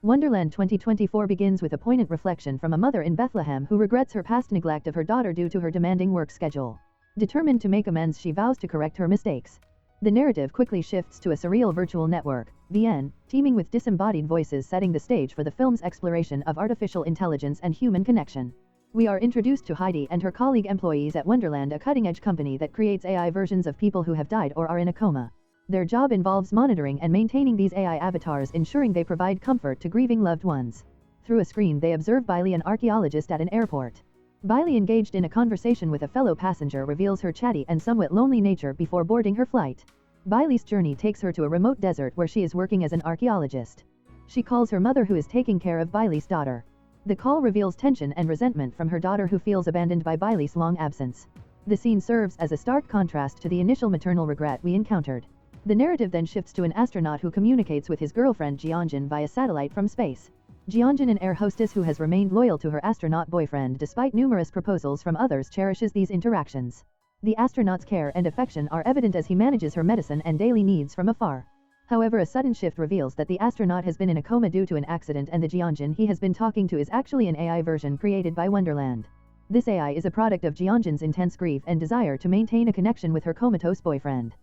Wonderland 2024 begins with a poignant reflection from a mother in Bethlehem who regrets her past neglect of her daughter due to her demanding work schedule. Determined to make amends, she vows to correct her mistakes. The narrative quickly shifts to a surreal virtual network, VN, teeming with disembodied voices, setting the stage for the film's exploration of artificial intelligence and human connection. We are introduced to Heidi and her colleague employees at Wonderland, a cutting-edge company that creates AI versions of people who have died or are in a coma. Their job involves monitoring and maintaining these AI avatars, ensuring they provide comfort to grieving loved ones. Through a screen, they observe Bailey, an archaeologist at an airport. Bailey, engaged in a conversation with a fellow passenger, reveals her chatty and somewhat lonely nature before boarding her flight. Bailey's journey takes her to a remote desert where she is working as an archaeologist. She calls her mother, who is taking care of Bailey's daughter. The call reveals tension and resentment from her daughter, who feels abandoned by Bailey's long absence. The scene serves as a stark contrast to the initial maternal regret we encountered. The narrative then shifts to an astronaut who communicates with his girlfriend Jianjin via satellite from space. Jianjin, an air hostess who has remained loyal to her astronaut boyfriend despite numerous proposals from others, cherishes these interactions. The astronaut's care and affection are evident as he manages her medicine and daily needs from afar. However, a sudden shift reveals that the astronaut has been in a coma due to an accident, and the Jianjin he has been talking to is actually an AI version created by Wonderland. This AI is a product of Jianjin's intense grief and desire to maintain a connection with her comatose boyfriend.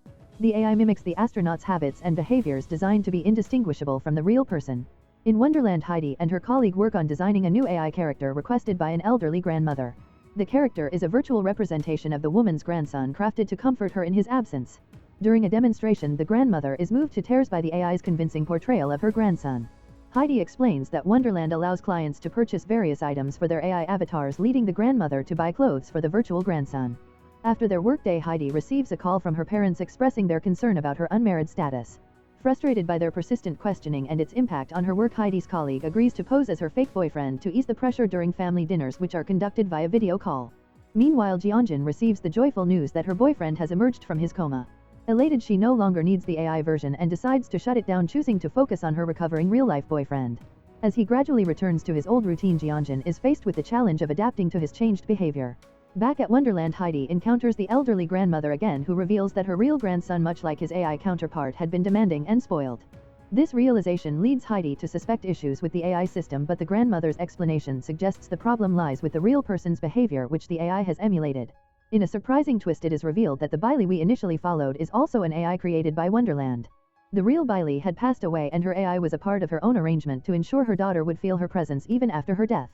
The AI mimics the astronaut's habits and behaviors, designed to be indistinguishable from the real person. In Wonderland, Heidi and her colleague work on designing a new AI character requested by an elderly grandmother. The character is a virtual representation of the woman's grandson, crafted to comfort her in his absence. During a demonstration, the grandmother is moved to tears by the AI's convincing portrayal of her grandson. Heidi explains that Wonderland allows clients to purchase various items for their AI avatars, leading the grandmother to buy clothes for the virtual grandson. After their workday, Heidi receives a call from her parents expressing their concern about her unmarried status. Frustrated by their persistent questioning and its impact on her work, Heidi's colleague agrees to pose as her fake boyfriend to ease the pressure during family dinners, which are conducted via video call. Meanwhile, Jianjin receives the joyful news that her boyfriend has emerged from his coma. Elated, she no longer needs the AI version and decides to shut it down, choosing to focus on her recovering real-life boyfriend. As he gradually returns to his old routine, Jianjin is faced with the challenge of adapting to his changed behavior. Back at Wonderland, Heidi encounters the elderly grandmother again, who reveals that her real grandson, much like his AI counterpart, had been demanding and spoiled. This realization leads Heidi to suspect issues with the AI system, but the grandmother's explanation suggests the problem lies with the real person's behavior, which the AI has emulated. In a surprising twist, it is revealed that the Bailey we initially followed is also an AI created by Wonderland. The real Bailey had passed away, and her AI was a part of her own arrangement to ensure her daughter would feel her presence even after her death.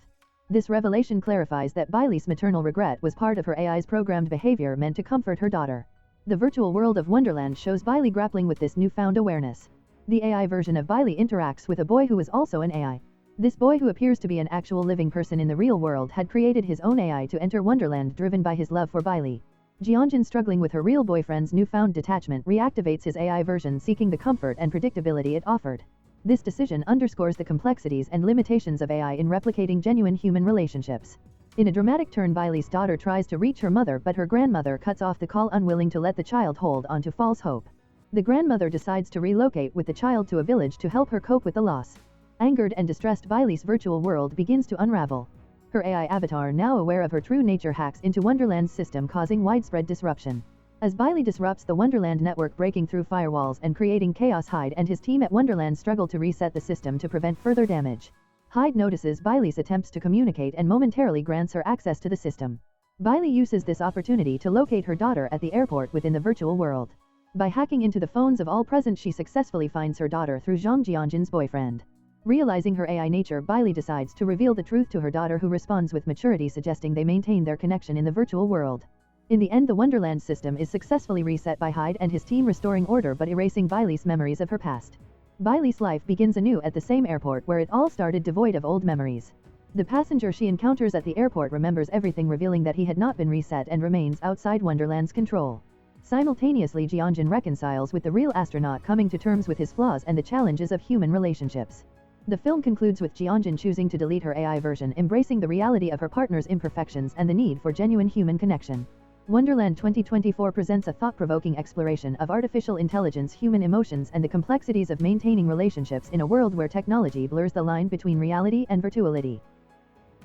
This revelation clarifies that Bailey's maternal regret was part of her AI's programmed behavior, meant to comfort her daughter. The virtual world of Wonderland shows Bailey grappling with this newfound awareness. The AI version of Bailey interacts with a boy who is also an AI. This boy, who appears to be an actual living person in the real world, had created his own AI to enter Wonderland, driven by his love for Bailey. Jianjin, struggling with her real boyfriend's newfound detachment, reactivates his AI version, seeking the comfort and predictability it offered. This decision underscores the complexities and limitations of AI in replicating genuine human relationships. In a dramatic turn, Bailey's daughter tries to reach her mother, but her grandmother cuts off the call, unwilling to let the child hold on to false hope. The grandmother decides to relocate with the child to a village to help her cope with the loss. Angered and distressed, Bailey's virtual world begins to unravel. Her AI avatar, now aware of her true nature, hacks into Wonderland's system, causing widespread disruption. As Bailey disrupts the Wonderland network, breaking through firewalls and creating chaos, Hyde and his team at Wonderland struggle to reset the system to prevent further damage. Hyde notices Bailey's attempts to communicate and momentarily grants her access to the system. Bailey uses this opportunity to locate her daughter at the airport within the virtual world. By hacking into the phones of all present, she successfully finds her daughter through Zhang Jianjin's boyfriend. Realizing her AI nature, Bailey decides to reveal the truth to her daughter, who responds with maturity, suggesting they maintain their connection in the virtual world. In the end, the Wonderland system is successfully reset by Hyde and his team, restoring order but erasing Bailey's memories of her past. Bailey's life begins anew at the same airport where it all started, devoid of old memories. The passenger she encounters at the airport remembers everything, revealing that he had not been reset and remains outside Wonderland's control. Simultaneously, Jianjin reconciles with the real astronaut, coming to terms with his flaws and the challenges of human relationships. The film concludes with Jianjin choosing to delete her AI version, embracing the reality of her partner's imperfections and the need for genuine human connection. Wonderland 2024 presents a thought-provoking exploration of artificial intelligence, human emotions, and the complexities of maintaining relationships in a world where technology blurs the line between reality and virtuality.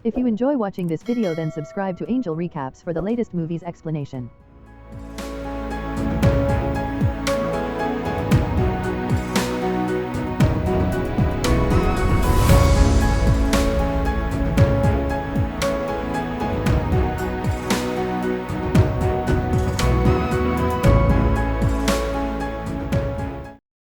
If you enjoy watching this video, then subscribe to Angel Recaps for the latest movies explanation.